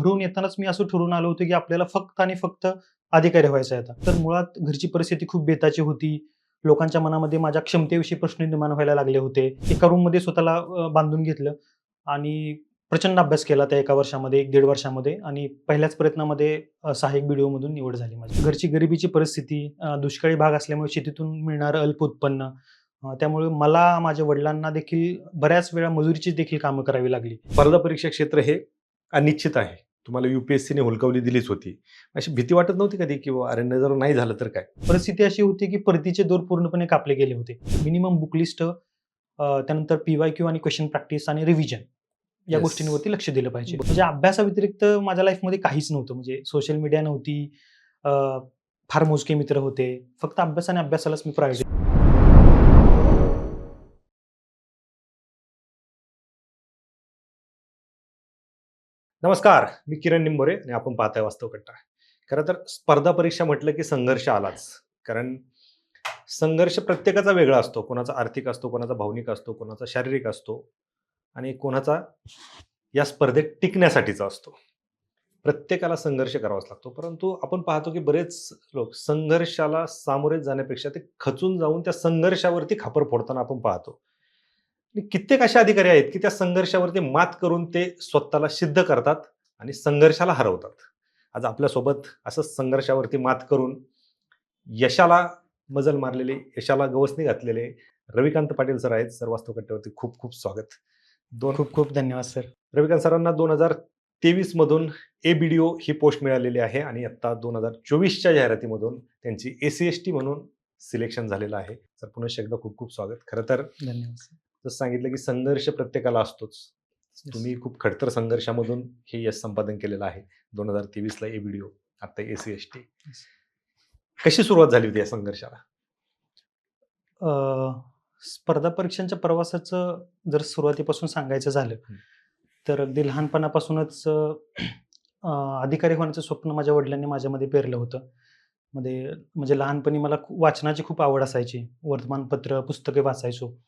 घरून येतानाच मी असं ठरवून आलो होतो, की आपल्याला फक्त आणि फक्त अधिकारी व्हायचं आहे आता. तर मुळात घरची परिस्थिती खूप बेताची होती. लोकांच्या मनामध्ये माझ्या क्षमतेविषयी प्रश्न निर्माण व्हायला लागले होते. एका रूममध्ये स्वतःला बांधून घेतलं आणि प्रचंड अभ्यास केला त्या एका वर्षामध्ये, 1-1.5 वर्षामध्ये आणि पहिल्याच प्रयत्नामध्ये सहाय्यक बी-डी-ओमधून निवड झाली माझी. घरची गरिबीची परिस्थिती, दुष्काळी भाग असल्यामुळे शेतीतून मिळणारं अल्प उत्पन्न, त्यामुळे मला, माझ्या वडिलांना देखील बऱ्याच वेळा मजुरीची देखील कामं करावी लागली. स्पर्धा परीक्षा क्षेत्र हे अनिश्चित आहे. तुम्हाला UPSCने हुलकावली दिलीच होती. अशी भीती वाटत नव्हती कधी, की अरे जर नाही झालं तर काय? परिस्थिती अशी होती, की परतीचे दोर पूर्णपणे कापले गेले होते. मिनिमम बुक लिस्ट, त्यानंतर PYQ आणि क्वेश्चन प्रॅक्टिस आणि रिव्हिजन या येस. गोष्टींवरती लक्ष दिलं पाहिजे. म्हणजे अभ्यासाव्यतिरिक्त माझ्या लाईफमध्ये काहीच नव्हतं. म्हणजे सोशल मीडिया नव्हती, अ, फार मोजके मित्र होते. फक्त अभ्यास आणि अभ्यासालाच मी प्रायोरिटी. नमस्कार, मी किरण निंबोरे आणि आपण पाहताय वास्तव कट्टा. खरं तर स्पर्धा परीक्षा म्हटलं की संघर्ष आलाच. कारण संघर्ष प्रत्येकाचा वेगळा असतो. कोणाचा आर्थिक असतो, कोणाचा भावनिक असतो, कोणाचा शारीरिक असतो आणि कोणाचा या स्पर्धेत टिकण्यासाठीचा असतो. प्रत्येकाला संघर्ष करावाच लागतो. परंतु आपण पाहतो की बरेच लोक संघर्षाला सामोरे जाण्यापेक्षा ते खचून जाऊन त्या संघर्षावरती खापर फोडताना आपण पाहतो. आणि कित्येक असे अधिकारी आहेत की त्या संघर्षावरती मात करून ते स्वतःला सिद्ध करतात आणि संघर्षाला हरवतात. आज आपल्यासोबत असंच संघर्षावरती मात करून यशाला मजल मारलेले, यशाला गवसणी घातलेले रविकांत पाटील सर आहेत. सर वास्तव कट्ट्यावरती खूप खूप स्वागत. खूप खूप धन्यवाद सर. रविकांत सरांना 2023 मधून ABDO ही पोस्ट मिळालेली आहे आणि आता 2024च्या जाहिरातीमधून त्यांची ACST म्हणून सिलेक्शन झालेलं आहे. सर पुन्हा एकदा खूप खूप स्वागत. खरं तर धन्यवाद सर. जसं सांगितलं की संघर्ष प्रत्येकाला असतोच. तुम्ही खूप खडतर संघर्षामधून हे यश संपादन केलेलं आहे. 2023ला ABDO, आता ACST. कशी सुरुवात झाली होती या संघर्षाला? स्पर्धा परीक्षांच्या प्रवासाचं जर सुरुवातीपासून सांगायचं झालं, तर अगदी लहानपणापासूनच अधिकारी होण्याचं स्वप्न माझ्या वडिलांनी माझ्यामध्ये पेरलं होतं. म्हणजे लहानपणी मला वाचनाची खूप आवड असायची. वर्तमानपत्र, पुस्तके वाचायचो.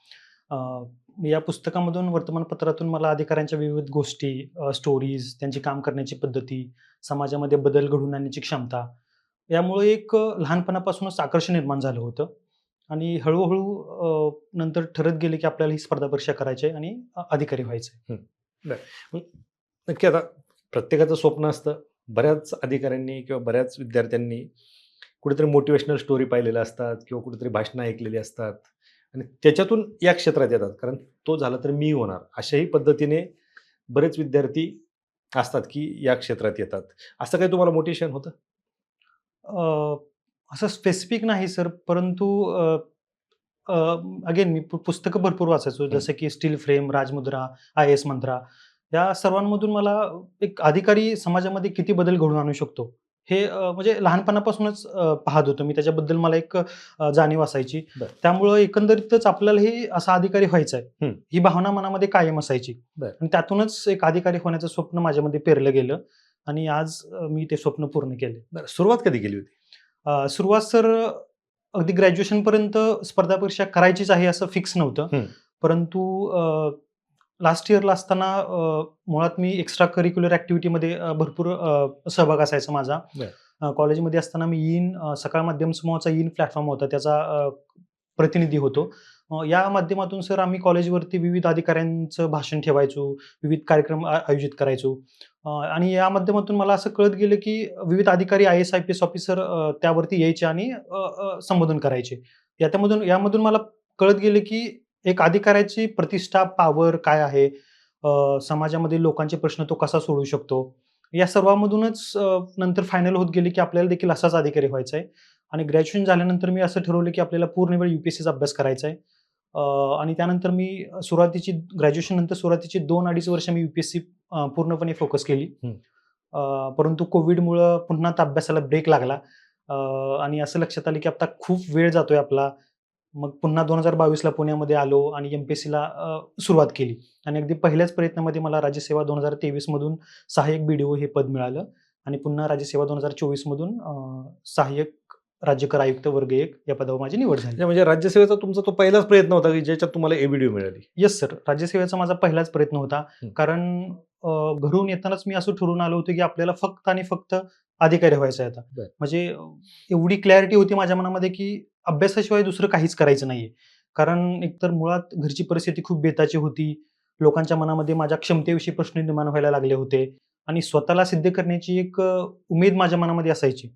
अ, या पुस्तकामधून, वर्तमानपत्रातून मला अधिकाऱ्यांच्या विविध गोष्टी, स्टोरीज, त्यांची काम करण्याची पद्धती, समाजामध्ये बदल घडवून आणण्याची क्षमता, यामुळे एक लहानपणापासूनच आकर्षण निर्माण झालं होतं आणि हळू-हळू नंतर ठरत गेले, की आपल्याला ही स्पर्धा परीक्षा करायची आहे आणि अधिकारी व्हायचं आहे. बरं. मग नक्की आता प्रत्येकाचं स्वप्न असतं. बऱ्याच अधिकाऱ्यांनी किंवा बऱ्याच विद्यार्थ्यांनी कुठेतरी मोटिव्हेशनल स्टोरी पाहिलेल्या असतात किंवा कुठेतरी भाषणं ऐकलेली असतात आणि त्याच्यातून या क्षेत्रात येतात. कारण तो झाला तर मी होणार. अशाही पद्धतीने बरेच विद्यार्थी असतात, की या क्षेत्रात येतात. असं काही तुम्हाला मोटिव्हेशन होतं? अ, असं स्पेसिफिक नाही सर, परंतु अगेन मी पुस्तकं भरपूर वाचायचो. हं. जसं की स्टील फ्रेम, राजमुद्रा, IAS मंत्रा, या सर्वांमधून मला एक अधिकारी समाजामध्ये किती बदल घडवून आणू शकतो, हे म्हणजे लहानपणापासूनच पाहत होतो मी. त्याच्याबद्दल मला एक जाणीव असायची. बरं. त्यामुळं एकंदरीतच आपल्यालाही असा अधिकारी व्हायचा आहे, हं. ही भावना मनामध्ये कायम असायची. बरं. आणि त्यातूनच एक अधिकारी होण्याचं स्वप्न माझ्यामध्ये पेरलं गेलं आणि आज मी ते स्वप्न पूर्ण केले. बरं. सुरुवात कधी केली होती? सुरुवात सर अगदी ग्रॅज्युएशनपर्यंत स्पर्धा परीक्षा करायचीच आहे असं फिक्स नव्हतं. हं. परंतु लास्ट इयरला असताना मुळात मी एक्स्ट्रा करिक्युलर ॲक्टिव्हिटीमध्ये भरपूर सहभाग असायचा माझा. बरं. कॉलेजमध्ये असताना मी सकाळ माध्यम समूहाचा प्लॅटफॉर्म होता, त्याचा प्रतिनिधी होतो. या माध्यमातून सर आम्ही कॉलेजवरती विविध अधिकाऱ्यांचं भाषण ठेवायचो, विविध कार्यक्रम आयोजित करायचो. आणि या माध्यमातून मला असं कळत गेलं, की विविध अधिकारी IAS, IPS ऑफिसर त्यावरती यायचे आणि संबोधन करायचे. यामधून मला कळत गेलं, की एक अधिकाऱ्याची प्रतिष्ठा, पॉवर काय आहे? समाजामधील लोकांचे प्रश्न तो कसा सोडवू शकतो? या सर्वामधूनच नंतर फायनल होत गेले, की आपल्याला देखील असाच अधिकारी व्हायचा आहे. आणि ग्रॅज्युएशन झाल्यानंतर मी असं ठरवलं, की आपल्याला पूर्ण वेळ UPSCचा अभ्यास करायचा आहे. आणि त्यानंतर मी ग्रॅज्युएशननंतर सुरुवातीची 2-2.5 वर्ष मी UPSC पूर्णपणे फोकस केली. हं. परंतु कोविडमुळं पुन्हा त्या अभ्यासाला ब्रेक लागला. आणि असं लक्षात आलं, की आता खूप वेळ जातोय आपला. मग पुन्हा 2022ला पुण्यामध्ये आलो आणि MPSCला सुरुवात केली आणि अगदी पहिल्याच प्रयत्नामध्ये मला राज्यसेवा 2023 मधून सहाय्यक BDO हे पद मिळालं आणि पुन्हा राज्यसेवा 2024 मधून सहाय्यक राज्य कर आयुक्त वर्ग 1 या पदावर माझी निवड झाली. म्हणजे राज्यसेवेचा तुमचा तो पहिलाच प्रयत्न होता की ज्याच्यात तुम्हाला एबीडीओ मिळाली. येस सर, राज्यसेवेचा माझा पहिलाच प्रयत्न होता. हं. कारण घरून येतानाच मी असं ठरवून आलो होतो की आपल्याला फक्त आणि फक्त अधिकारी व्हायचं आहे आता. बरं. म्हणजे एवढी क्लॅरिटी होती माझ्या मनामध्ये की अभ्यासाशिवाय दुसरं काहीच करायचं नाहीये. कारण एकतर मुळात घरची परिस्थिती खूप बेताची होती. लोकांच्या मनामध्ये माझ्या क्षमतेविषयी प्रश्न निर्माण व्हायला लागले होते आणि स्वतःला सिद्ध करण्याची एक उमेद माझ्या मनामध्ये असायची.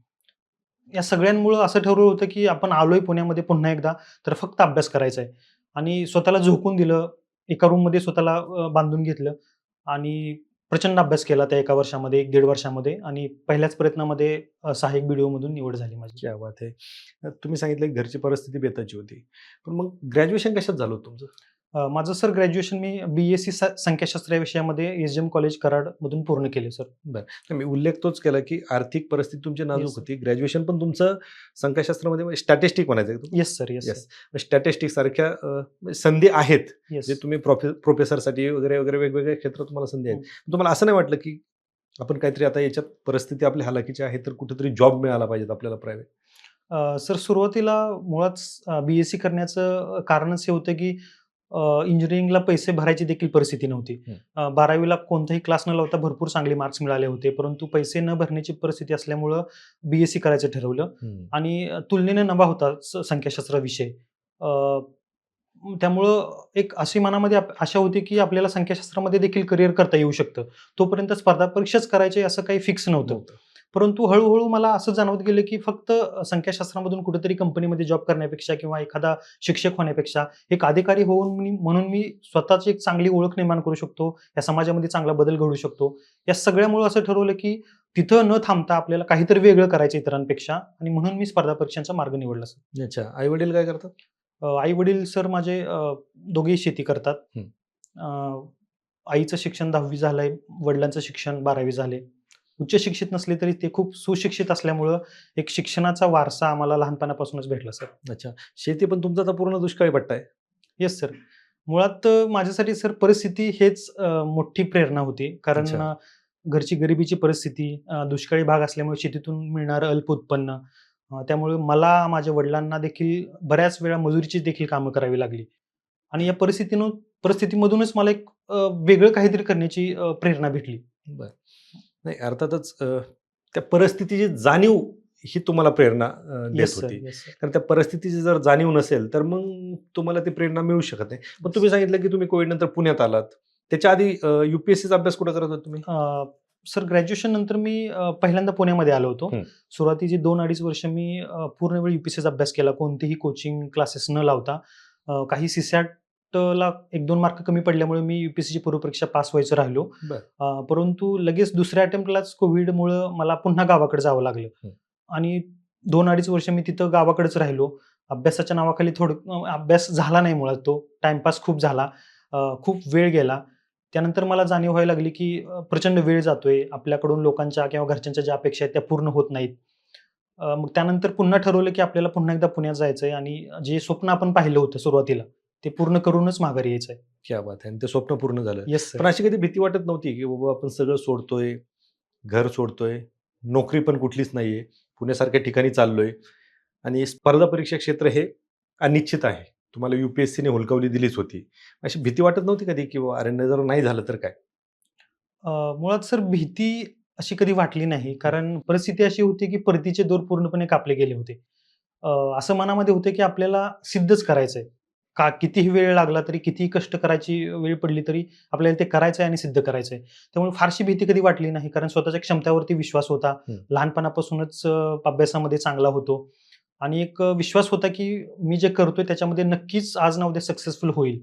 या सगळ्यांमुळं असं ठरवलं होतं की आपण आलोय पुण्यामध्ये पुन्हा एकदा, तर फक्त अभ्यास करायचा आहे आणि स्वतःला झोकून दिलं. एका रूममध्ये स्वतःला बांधून घेतलं आणि प्रचंड अभ्यास केला त्या एका वर्षामध्ये, 1-1.5 वर्षामध्ये आणि पहिल्याच प्रयत्नामध्ये सहाय्यक BDOमधून निवड झाली माझी. क्या बात आहे. तुम्ही सांगितलं की घरची परिस्थिती बेताची होती. पण मग ग्रॅज्युएशन कशात झालं होतं तुमचं? माझं सर ग्रॅज्युएशन मी BSc संख्याशास्त्र या विषयामध्ये SGM कॉलेज कराडमधून पूर्ण केले सर. तर मी उल्लेख तोच केला की आर्थिक परिस्थिती तुमची नाजूक Yes, sir. होती. ग्रॅज्युएशन पण तुमचं संख्याशास्त्रामध्ये स्टॅटिस्टिक म्हणायचं का तुम्हाला? Yes sir, yes Yes. Statistic सारख्या संधी आहेत येस. जे तुम्ही प्रोफेसरसाठी वगैरे वगैरे वेगवेगळ्या क्षेत्रात तुम्हाला संधी आहेत. हो. तुम्हाला असं नाही वाटलं की आपण काहीतरी आता याच्यात परिस्थिती आपली हालाकीची आहे तर कुठेतरी जॉब मिळाला पाहिजेत आपल्याला प्रायव्हेट? सर सुरुवातीला मुळात BSc करण्याचं कारणच हे होतं की इंजिनिअरिंगला पैसे भरायची देखील परिस्थिती नव्हती. 12वीला कोणताही क्लास न लावता भरपूर चांगले मार्क्स मिळाले होते. परंतु पैसे न भरण्याची परिस्थिती असल्यामुळं BSc करायचं ठरवलं आणि तुलनेनं नवा होता संख्याशास्त्र विषय. अ, त्यामुळं एक अशी मनामध्ये आशा होती की आपल्याला संख्याशास्त्रामध्ये देखील करिअर करता येऊ शकतं. तोपर्यंत स्पर्धा परीक्षाच करायची असं काही फिक्स नव्हतं. परंतु हळू-हळू मला असं जाणवत गेलं, की फक्त संख्याशास्त्रामधून कुठेतरी कंपनीमध्ये जॉब करण्यापेक्षा किंवा एखादा शिक्षक होण्यापेक्षा एक अधिकारी होऊन म्हणून मी स्वतःची एक चांगली ओळख निर्माण करू शकतो. या समाजामध्ये चांगला बदल घडवू शकतो. या सगळ्यामुळं असं ठरवलं, की तिथं न थांबता आपल्याला काहीतरी वेगळं करायचं इतरांपेक्षा आणि म्हणून मी स्पर्धा परीक्षांचा मार्ग निवडला सर. अच्छा. आई-वडील काय करतात? आई-वडील सर माझे दोघेही शेती करतात. हं. आईचं शिक्षण 10वी झालंय, वडिलांचं शिक्षण 12वी झाले. उच्च शिक्षित नसले तरी ते खूप सुशिक्षित असल्यामुळं एक शिक्षणाचा वारसा आम्हाला लहानपणापासूनच भेटला सर. अच्छा. शेती पण तुमचा आता पूर्ण दुष्काळी पट्टा आहे. Yes sir. मुळात माझ्यासाठी सर परिस्थिती हेच मोठी प्रेरणा होती. कारण अच्छा. घरची गरिबीची परिस्थिती, दुष्काळी भाग असल्यामुळे शेतीतून मिळणारं अल्प उत्पन्न, त्यामुळे मला, माझ्या वडिलांना देखील बऱ्याच वेळा मजुरीची देखील कामं करावी लागली आणि या परिस्थितीमधूनच मला एक वेगळं काहीतरी करण्याची प्रेरणा भेटली. बरं. नाही अर्थातच त्या परिस्थितीची जाणीव ही तुम्हाला प्रेरणा देत येस सर, होती. Yes sir. कारण त्या परिस्थितीची जर जाणीव नसेल, तर मग तुम्हाला ती प्रेरणा मिळू शकत नाही. पण तुम्ही सांगितलं की तुम्ही कोविडनंतर पुण्यात आलात. त्याच्या आधी UPSCचा अभ्यास कुठे करत होते तुम्ही? सर ग्रॅज्युएशन नंतर मी पहिल्यांदा पुण्यामध्ये आलो होतो. हं. सुरुवातीची 2-2.5 वर्ष मी पूर्ण वेळ UPSCचा अभ्यास केला. कोणतेही कोचिंग क्लासेस न लावता. काही CSATला 1-2 मार्क कमी पडल्यामुळे मी UPSCची पूर्वपरीक्षा पास व्हायचं राहिलो. बरं. परंतु लगेच दुसऱ्या अटेम्प्टलाच कोविडमुळं मला पुन्हा गावाकडे जावं लागलं हं. आणि 2-2.5 वर्ष मी तिथं गावाकडेच राहिलो. अभ्यासाच्या नावाखाली अभ्यास झाला नाही मुळात तो. टाईमपास खूप झाला. खूप वेळ गेला. त्यानंतर मला जाणीव व्हायला लागली, की प्रचंड वेळ जातोय. आपल्याकडून लोकांच्या किंवा घरच्यांच्या ज्या अपेक्षा आहेत त्या पूर्ण होत नाहीत. मग त्यानंतर पुन्हा ठरवलं, की आपल्याला पुन्हा एकदा पुण्यात जायचंय आणि जे स्वप्न आपण पाहिलं होतं सुरुवातीला, ते पूर्ण करूनच माघारी यायचंय. क्या बात आहे. आणि ते स्वप्न पूर्ण झालं. Yes sir. पण अशी कधी भीती वाटत नव्हती, की बाबा आपण सगळं सोडतोय, घर सोडतोय, नोकरी पण कुठलीच नाहीये, पुण्यासारख्या ठिकाणी चाललोय आणि स्पर्धा परीक्षा क्षेत्र हे अनिश्चित आहे. तुम्हाला UPSCने हुलकावली दिलीच होती. अशी भीती वाटत नव्हती कधी, की बाबा अरे जर नाही झालं तर काय? मुळात सर भीती अशी कधी वाटली नाही. कारण परिस्थिती अशी होती, की परतीचे दोर पूर्णपणे कापले गेले होते. असं मनामध्ये होतं, की आपल्याला सिद्धच करायचंय. कितीही वेळ लागला तरी, कितीही कष्ट करायची वेळ पडली तरी आपल्याला ते करायचंय आणि सिद्ध करायचंय. त्यामुळे फारशी भीती कधी वाटली नाही. कारण स्वतःच्या क्षमतावरती विश्वास होता. हं. लहानपणापासूनच अभ्यासामध्ये चांगला होतो आणि एक विश्वास होता, की मी जे करतोय त्याच्यामध्ये नक्कीच आज ना उद्या सक्सेसफुल होईल.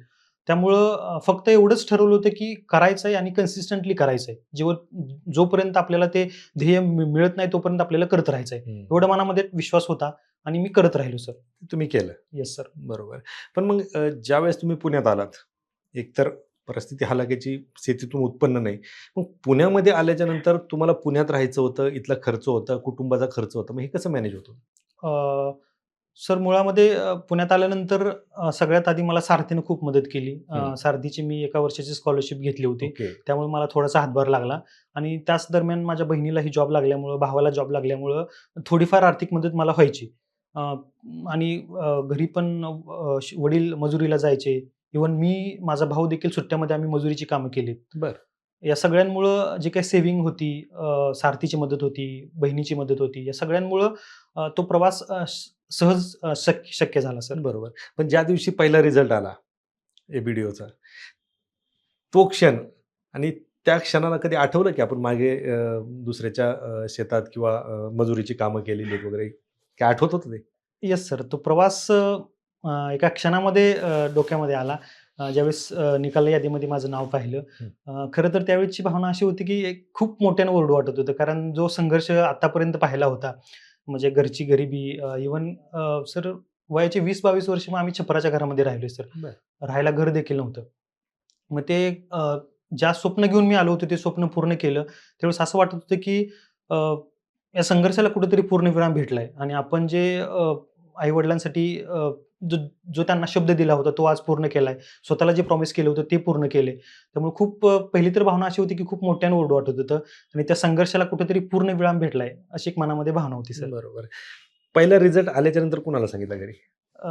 त्यामुळं फक्त एवढंच ठरवलं होतं, की करायचंय आणि कन्सिस्टंटली करायचंय. जोपर्यंत आपल्याला ते ध्येय मिळत नाही तोपर्यंत आपल्याला करत राहायचंय. एवढा मनामध्ये विश्वास होता आणि मी करत राहिलो सर. तुम्ही केलं. Yes sir. बरोबर. पण मग ज्यावेळेस तुम्ही पुण्यात आलात, एकतर परिस्थिती हालाकीची, शेतीतून उत्पन्न नाही. मग पुण्यामध्ये आल्याच्या नंतर तुम्हाला पुण्यात राहायचं होतं, इथला खर्च होता, कुटुंबाचा खर्च होता. मग हे कसं मॅनेज होतं? सर मुळामध्ये पुण्यात आल्यानंतर सगळ्यात आधी मला सारथीनं खूप मदत केली. हं. सारथीची मी 1 वर्षाची स्कॉलरशिप घेतली होती. ओके. त्यामुळे मला थोडासा हातभार लागला आणि त्याच दरम्यान माझ्या बहिणीलाही जॉब लागल्यामुळं, भावाला जॉब लागल्यामुळं थोडीफार आर्थिक मदत मला व्हायची. आणि घरी पण वडील मजुरीला जायचे. इव्हन मी, माझा भाऊ देखील सुट्ट्यामध्ये आम्ही मजुरीची कामं केलीत. बरं. या सगळ्यांमुळं जी काही सेव्हिंग होती, सारथीची मदत होती, बहिणीची मदत होती, या सगळ्यांमुळं तो प्रवास सहज शक्य झाला सर. बरोबर. पण ज्या दिवशी पहिला रिझल्ट आला एबीडीओचा, तो क्षण आणि त्या क्षणाला कधी आठवलं की आपण मागे दुसऱ्याच्या शेतात किंवा मजुरीची कामं केलेली आहेत वगैरे, काय आठवत होतं ते? Yes sir. तो प्रवास एका क्षणामध्ये डोक्यामध्ये आला. ज्यावेळेस निकाल यादीमध्ये माझं नाव पाहिलं. खरं तर त्यावेळेची भावना अशी होती की एक खूप मोठ्यानं ओरडू वाटत होतं. कारण जो संघर्ष आतापर्यंत पाहिला होता, म्हणजे घरची गरिबी, इव्हन सर वयाची 20-22 वर्ष मग आम्ही छपराच्या घरामध्ये राहिलोय सर. बरं. राहायला घर देखील नव्हतं. मग ते ज्या स्वप्न घेऊन मी आलो होतो ते स्वप्न पूर्ण केलं. त्यावेळेस असं वाटत होतं की अ, या संघर्षाला कुठेतरी पूर्णविराम भेटलाय आणि आपण जे आई-वडिलांसाठी जो जो त्यांना शब्द दिला होता तो आज पूर्ण केलाय. स्वतःला जे प्रॉमिस केलं होतं ते पूर्ण केले. त्यामुळे खूप पहिली तर भावना अशी होती की खूप मोठ्यानं ओरडू वाटत होतं आणि त्या संघर्षाला कुठेतरी पूर्णविराम भेटलाय, अशी एक मनामध्ये भावना होती सर. बरोबर. पहिला रिझल्ट आल्याच्या नंतर कुणाला सांगितलं घरी? अ,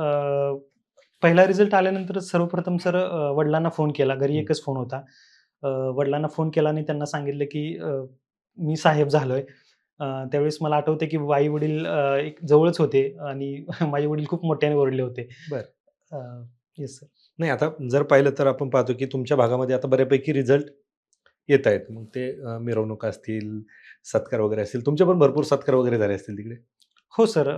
पहिला रिझल्ट आल्यानंतर सर्वप्रथम सर वडिलांना फोन केला. घरी हं. एकच फोन होता. वडिलांना फोन केला आणि त्यांना सांगितलं की मी साहेब झालोय. त्यावेळेस मला आठवतंय की आई-वडील एक जवळच होते आणि माझे वडील खूप मोठ्याने ओरडले होते. बरं. Yes sir. नाही, आता जर पाहिलं तर आपण पाहतो की तुमच्या भागामध्ये आता बऱ्यापैकी रिझल्ट येत आहेत. मग ते मिरवणुका असतील, सत्कार वगैरे असतील. तुमचे पण भरपूर सत्कार वगैरे झाले असतील तिकडे? हो सर.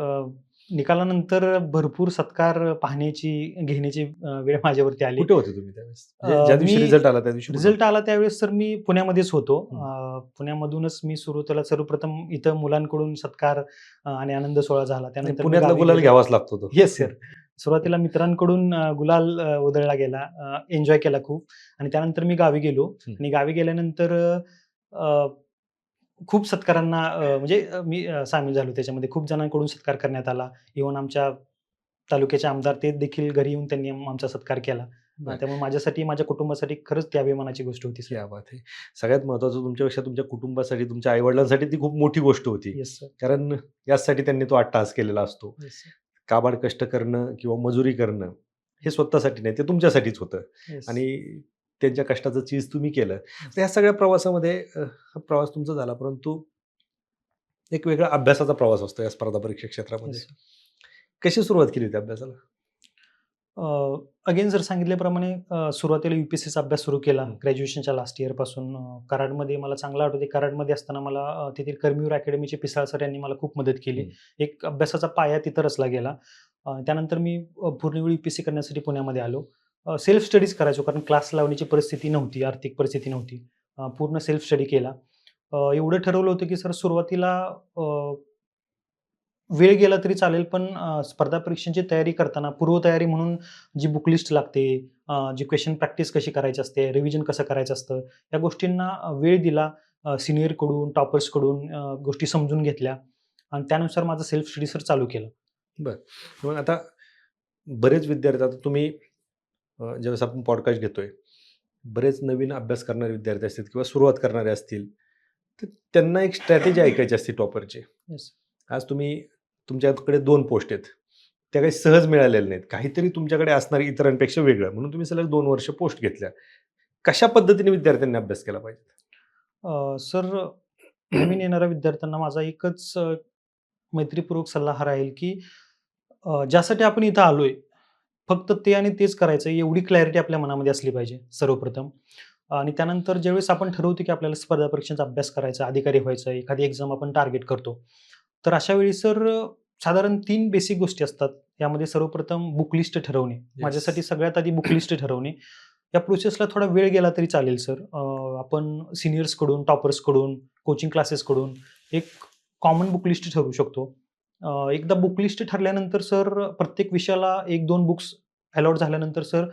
निकालानंतर भरपूर सत्कार पाहण्याची, घेण्याची वेळ माझ्यावरती आली. कुठे होते तुम्ही त्यावेळेस? ज्या दिवशी मी रिझल्ट आला त्या दिवशी कुठे रिझल्ट होते? आला त्यावेळेस सर मी पुण्यामध्येच होतो. हं. पुण्यामधूनच मी सुरुवातीला सर्वप्रथम इथं मुलांकडून सत्कार आणि आनंद सोहळा झाला. नाही, त्यानंतर मी पुण्यातला गावी गुलाल गेलो. घ्यावाच लागतो तो. Yes sir. सुरुवातीला मित्रांकडून गुलाल उधळला गेला. एन्जॉय केला खूप आणि त्यानंतर मी गावी गेलो हं. आणि गावी गेल्यानंतर अ, खूप सत्कारांना म्हणजे मी सामील झालो त्याच्यामध्ये. खूप जणांकडून सत्कार करण्यात आला. इव्हन आमच्या तालुक्याचे आमदार ते देखील घरी येऊन त्यांनी आमचा सत्कार केला. बरं. त्यामुळे माझ्यासाठी, माझ्या कुटुंबासाठी खरंच ती अभिमानाची गोष्ट होती सर. क्या बात है! सगळ्यात महत्त्वाचं तुमच्यापेक्षा तुमच्या कुटुंबासाठी, तुमच्या आई-वडिलांसाठी ती खूप मोठी गोष्ट होती. Yes sir. कारण याचसाठी त्यांनी तो अट्टहास केलेला असतो. Yes sir. काबाड कष्ट करणं किंवा मजुरी करणं, हे स्वतःसाठी नाही, ते तुमच्यासाठीच होतं येस. आणि त्यांच्या कष्टाचं चीज तुम्ही केलं. तर ह्या सगळ्या प्रवासामध्ये हा प्रवास तुमचा झाला, परंतु एक वेगळा अभ्यासाचा प्रवास असतो या स्पर्धा परीक्षा क्षेत्रामध्ये. येस. कशी सुरुवात केली होती अभ्यासाला? अगेन जर सांगितल्याप्रमाणे सुरुवातीला UPSCचा अभ्यास सुरू केला हं. ग्रॅज्युएशनच्या लास्ट इयरपासून. कराडमध्ये मला चांगलं आठवतंय, कराडमध्ये असताना मला तिथे कर्मवीर अकॅडमीचे पिसाळ सर यांनी मला खूप मदत केली. हं. एक अभ्यासाचा पाया तिथं रचला गेला. त्यानंतर मी पूर्णवेळ UPSC करण्यासाठी पुण्यामध्ये आलो. सेल्फ स्टडीज करायचो कारण क्लास लावण्याची परिस्थिती नव्हती, आर्थिक परिस्थिती नव्हती. पूर्ण सेल्फ स्टडी केला. एवढं ठरवलं होतं की सर सुरुवातीला वेळ गेला तरी चालेल, पण स्पर्धा परीक्षांची तयारी करताना पूर्वतयारी म्हणून जी बुक लिस्ट लागते, जी क्वेश्चन प्रॅक्टिस कशी करायची असते, रिव्हिजन कसं करायचं असतं, या गोष्टींना वेळ दिला. सीनियरकडून, टॉपर्सकडून गोष्टी समजून घेतल्या आणि त्यानुसार माझं सेल्फ स्टडी सर चालू केलं. बरं. मग आता बरेच विद्यार्थी, आता तुम्ही ज्यावेळेस आपण पॉडकास्ट घेतोय, बरेच नवीन अभ्यास करणारे विद्यार्थी असतील किंवा सुरुवात करणारे असतील, तर त्यांना एक स्ट्रॅटेजी ऐकायची असते टॉपरची. येस. आज तुमच्याकडे 2 पोस्ट आहेत. त्या काही सहज मिळालेल्या नाहीत. काहीतरी तुमच्याकडे असणार इतरांपेक्षा वेगळं. म्हणून तुम्ही सलग 2 वर्ष पोस्ट घेतल्या. कशा पद्धतीने विद्यार्थ्यांनी अभ्यास केला पाहिजे? सर नवीन येणाऱ्या विद्यार्थ्यांना माझा एकच मैत्रीपूर्वक सल्ला हा राहील, की ज्यासाठी आपण इथं आलोय, फक्त ते आणि तेच करायचं एवढी क्लॅरिटी आपल्या मनामध्ये असली पाहिजे सर्वप्रथम. आणि त्यानंतर ज्यावेळेस आपण ठरवतो, की आपल्याला स्पर्धा परीक्षांचा अभ्यास करायचा, अधिकारी व्हायचं, एखादी एक्झाम आपण टार्गेट करतो. तर अशा वेळी सर साधारण 3 बेसिक गोष्टी असतात. यामध्ये सर्वप्रथम बुक लिस्ट ठरवणे. माझ्यासाठी सगळ्यात आधी बुक लिस्ट ठरवणे. या प्रोसेसला थोडा वेळ गेला तरी चालेल सर. आपण सीनियर्सकडून, टॉपर्सकडून, कोचिंग क्लासेसकडून एक कॉमन बुक लिस्ट ठरवू शकतो. एकदा बुक लिस्ट ठरल्यानंतर सर प्रत्येक विषयाला 1-2 बुक्स अलॉट झाल्यानंतर सर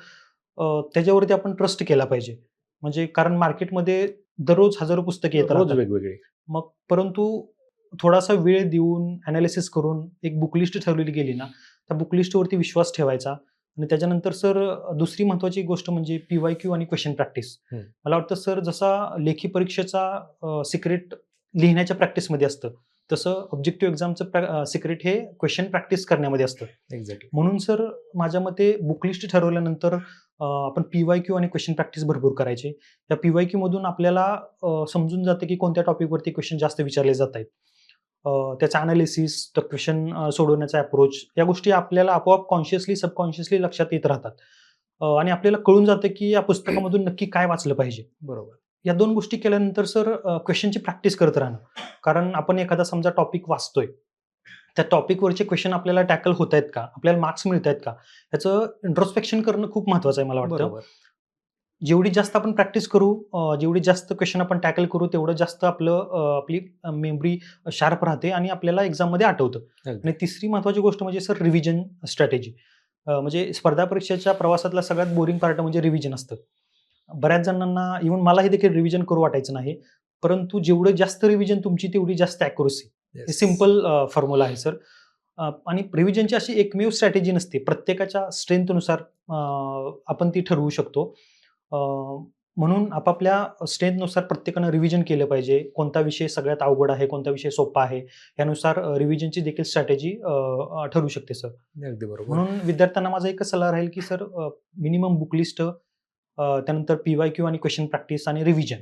त्याच्यावरती आपण ट्रस्ट केला पाहिजे. म्हणजे कारण मार्केटमध्ये दररोज हजारो पुस्तके येत रोज राहतात. वेगवेगळे. मग परंतु थोडासा वेळ देऊन एनालिसिस करून एक बुक लिस्ट ठरवली गेली ना, त्या बुक लिस्टवरती विश्वास ठेवायचा आणि त्याच्यानंतर सर दुसरी महत्त्वाची गोष्ट म्हणजे PYQ आणि क्वेशन प्रॅक्टिस. हं. मला वाटतं सर जसा लेखी परीक्षेचा सिक्रेट लिहिण्याच्या प्रॅक्टिसमध्ये असतं, तसं ऑब्जेक्टिव्ह एक्झामचं सिक्रेट हे क्वेश्चन प्रॅक्टिस करण्यामध्ये असतं. एक्झॅक्टली. म्हणून सर माझ्या मते बुक लिस्ट ठरवल्यानंतर आपण PYQ आणि क्वेश्चन प्रॅक्टिस भरपूर करायचे. या PYQ मधून आपल्याला समजून जातं की कोणत्या टॉपिकवरती क्वेश्चन जास्त विचारले जात आहेत. त्याचं अनालिसिस, तर क्वेश्चन सोडवण्याचा अप्रोच, या गोष्टी आपल्याला आपोआप कॉन्शियसली, सबकॉन्शियसली लक्षात येत राहतात. आणि आपल्याला कळून जातं की या पुस्तकामधून नक्की काय वाचलं पाहिजे. बरोबर. या 2 गोष्टी केल्यानंतर सर क्वेश्चनची प्रॅक्टिस करत राहणं. कारण आपण एखादा समजा टॉपिक वाचतोय, त्या टॉपिकवरचे क्वेश्चन आपल्याला टॅकल होत आहेत का? आपल्याला मार्क्स मिळत आहेत का? याचं इंट्रोस्पेक्शन करणं खूप महत्त्वाचं आहे मला वाटतं. बरोबर. जेवढी जास्त आपण प्रॅक्टिस करू, जेवढी जास्त क्वेश्चन आपण टॅकल करू, तेवढं जास्त आपली मेमरी शार्प राहते आणि आपल्याला एक्झाममध्ये आठवतं. अगदी. आणि तिसरी महत्त्वाची गोष्ट म्हणजे सर रिव्हिजन स्ट्रॅटेजी. म्हणजे स्पर्धा परीक्षेच्या प्रवासातला सगळ्यात बोरिंग पार्ट म्हणजे रिव्हिजन असतं. बऱ्याच जणांना, इव्हन मलाही देखील रिव्हिजन करू वाटायचं नाही. परंतु जेवढं जास्त रिव्हिजन तुमची, तेवढी जास्त ॲक्युरसी. हे Yes. सिंपल फॉर्म्युला आहे सर. आणि रिव्हिजनची अशी एकमेव स्ट्रॅटेजी नसते. प्रत्येकाच्या स्ट्रेंथनुसार आपण ती ठरवू शकतो. अ, म्हणून आपापल्या स्ट्रेंथनुसार प्रत्येकानं रिव्हिजन केलं पाहिजे. कोणता विषय सगळ्यात अवघड आहे, कोणता विषय सोपा आहे, यानुसार रिव्हिजनची देखील स्ट्रॅटेजी ठरू शकते सर. अगदी बरोबर. म्हणून विद्यार्थ्यांना माझा एकच सल्ला राहील की सर, मिनिमम बुक लिस्ट, त्यानंतर PYQ आणि क्वेश्चन प्रॅक्टिस आणि रिव्हिजन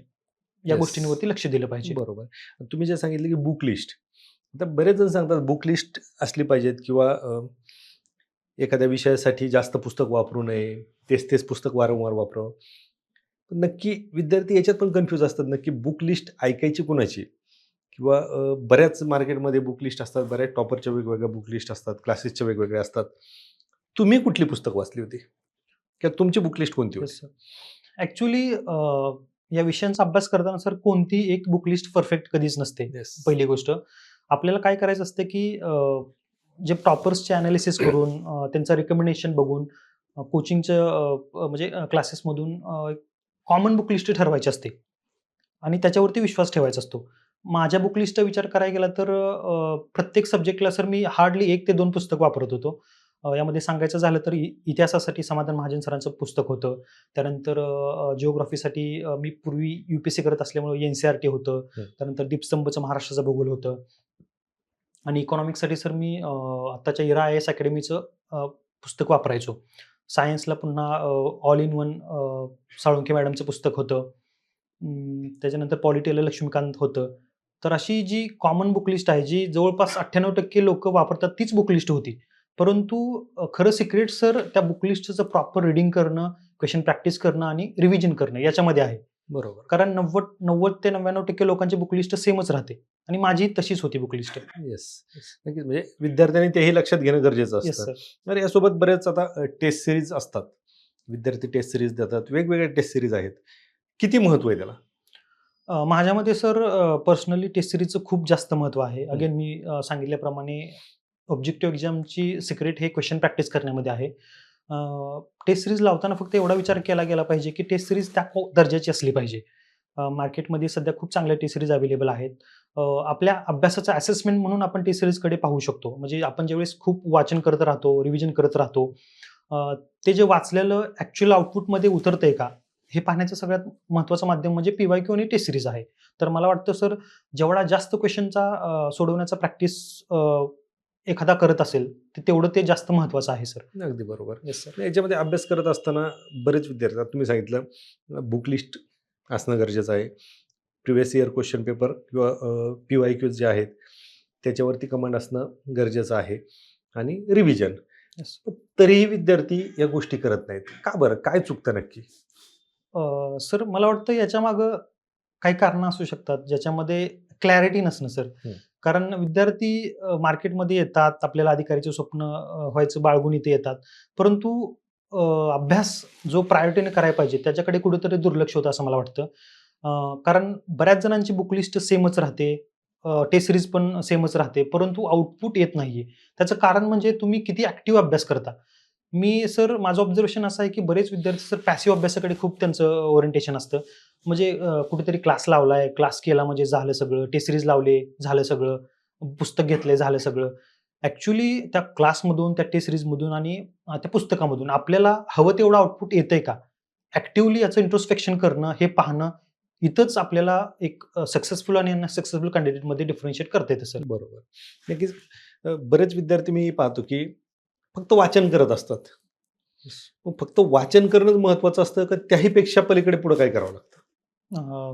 या Yes. गोष्टींवरती लक्ष दिलं पाहिजे. बरोबर. तुम्ही जे सांगितलं की बुक लिस्ट, आता बरेच जण सांगतात बुक लिस्ट असली पाहिजेत किंवा एखाद्या विषयासाठी जास्त पुस्तक वापरू नये, तेच पुस्तक वारंवार वापरावं. पण नक्की विद्यार्थी याच्यात पण कन्फ्यूज असतात, नक्की बुक लिस्ट ऐकायची कुणाची? किंवा बऱ्याच मार्केटमध्ये बुक लिस्ट असतात, बऱ्याच टॉपरच्या वेगवेगळ्या बुक लिस्ट असतात, क्लासेसच्या वेगवेगळ्या असतात. तुम्ही कुठली पुस्तक वाचली होती? किंवा तुमची बुक लिस्ट कोणती होती? Yes sir. ॲक्च्युली या विषयांचा अभ्यास करताना सर कोणती एक बुक लिस्ट परफेक्ट कधीच नसते. Yes. पहिली गोष्ट, आपल्याला काय करायचं असतं की जे टॉपर्सचे अनालिसिस करून, त्यांचं रिकमेंडेशन बघून, कोचिंगचं म्हणजे क्लासेसमधून कॉमन बुक लिस्ट ठरवायची असते आणि त्याच्यावरती विश्वास ठेवायचा असतो. माझ्या बुक लिस्टचा विचार करायला गेला तर प्रत्येक सब्जेक्टला सर मी हार्डली 1 ते 2 पुस्तक वापरत होतो. यामध्ये सांगायचं झालं तर इतिहासासाठी समाधान महाजन सरांचं पुस्तक होतं. त्यानंतर जिओग्राफीसाठी मी पूर्वी UPSC करत असल्यामुळे NCERT होतं. त्यानंतर दीपस्तंभचं महाराष्ट्राचं भूगोल होतं. आणि इकॉनॉमिक्ससाठी सर मी आत्ताच्या इरा IAS अकॅडमीचं पुस्तक वापरायचो. सायन्सला पुन्हा ऑल इन वन साळुंखे मॅडमचं पुस्तक होतं. त्याच्यानंतर पॉलिटीला लक्ष्मीकांत होतं. तर अशी जी कॉमन बुक लिस्ट आहे, जी जवळपास 98% लोकं वापरतात, तीच बुक लिस्ट होती. परंतु खरं सिक्रेट सर त्या बुक लिस्टचं प्रॉपर रीडिंग करणं, क्वेश्चन प्रॅक्टिस करणं आणि रिव्हिजन करणं याच्यामध्ये आहे. बरोबर. कारण 90 ते 99% लोकांची बुक लिस्ट सेमच राहते आणि माझी तशीच होती बुक लिस्ट. येस. नक्कीच, म्हणजे विद्यार्थ्यांनी तेही लक्षात घेणं गरजेचं येस असतं. सर. तर यासोबत बरेच आता टेस्ट सिरीज असतात. विद्यार्थी टेस्ट सिरीज देतात. वेगवेगळ्या टेस्ट सिरीज आहेत. किती महत्त्व आहे त्याला? माझ्या मते सर पर्सनली टेस्ट सिरीजचं खूप जास्त महत्त्व आहे. अगेन मी सांगितल्याप्रमाणे ऑब्जेक्टिव्ह एक्झामची सिक्रेट हे क्वेश्चन प्रॅक्टिस करण्यामध्ये आहे. टेस्ट सिरीज लावताना फक्त एवढा विचार केला गेला पाहिजे की टेस्ट सिरीज त्या दर्जाची असली पाहिजे. मार्केटमध्ये सध्या खूप चांगल्या टेस्ट सिरीज अवेलेबल आहेत. आपल्या अभ्यासाचं असेसमेंट म्हणून आपण टेस्ट सिरीजकडे पाहू शकतो. म्हणजे आपण ज्यावेळेस खूप वाचन करत राहतो, रिव्हिजन करत राहतो, ते जे वाचलेलं ॲक्च्युअल आउटपुटमध्ये उतरतंय का, हे पाहण्याचं सगळ्यात महत्त्वाचं माध्यम म्हणजे PYQ आणि टेस्ट सिरीज आहे. तर मला वाटतं सर, जेवढा जास्त क्वेश्चनचा सोडवण्याचा प्रॅक्टिस एखादा करत असेल, तेवढं ते जास्त महत्त्वाचं आहे सर. अगदी बरोबर. Yes sir. याच्यामध्ये अभ्यास करत असताना बरेच विद्यार्थी, आता तुम्ही सांगितलं बुक लिस्ट असणं गरजेचं आहे. प्रिव्हियस इयर क्वेश्चन पेपर किंवा PYQs जे आहेत त्याच्यावरती कमांड असणं गरजेचं आहे आणि रिव्हिजन. येस. तरीही विद्यार्थी या गोष्टी करत नाहीत. का बरं? काय चुकतं नक्की? सर मला वाटतं याच्यामागं काही कारणं असू शकतात, ज्याच्यामध्ये क्लॅरिटी नसणं सर. कारण विद्यार्थी मार्केटमध्ये येतात, आपल्याला अधिकारीचे स्वप्न व्हायचं बाळगून इथे येतात. परंतु अभ्यास जो प्रायोरिटीने करायला पाहिजे, त्याच्याकडे कुठेतरी दुर्लक्ष होतं असं मला वाटतं. कारण बऱ्याच जणांची बुक लिस्ट सेमच राहते, टेस्ट सिरीज पण सेमच राहते, परंतु आउटपुट येत नाहीये. त्याचं कारण म्हणजे तुम्ही किती ॲक्टिव्ह अभ्यास करता. सर माझं ऑब्झर्वेशन असं आहे की बरेच विद्यार्थी सर पॅसिव्ह अभ्यासाकडे खूप त्यांचं ओरिएंटेशन असतं. म्हणजे कुठेतरी क्लास लावलाय, क्लास केला म्हणजे झालं सगळं, टेस्ट सिरीज लावले, झालं सगळं, पुस्तक घेतलंय, झालं सगळं. ॲक्च्युअली त्या क्लासमधून, त्या टेस्ट सिरीजमधून आणि त्या पुस्तकामधून आपल्याला हवं तेवढं आउटपुट येतंय का? ॲक्टिव्हली याचं इंट्रोस्पेक्शन करणं, हे पाहणं, इथंच आपल्याला एक सक्सेसफुल आणि अनसक्सेसफुल कॅन्डिडेटमध्ये डिफरन्शिएट करता येतं सर. बरोबर. नक्कीच. बरेच विद्यार्थी मी पाहतो, की फक्त वाचन करत असतात. मग फक्त वाचन करणंच महत्त्वाचं असतं का त्याही पेक्षा पलीकडे पुढे काय करावं लागतं?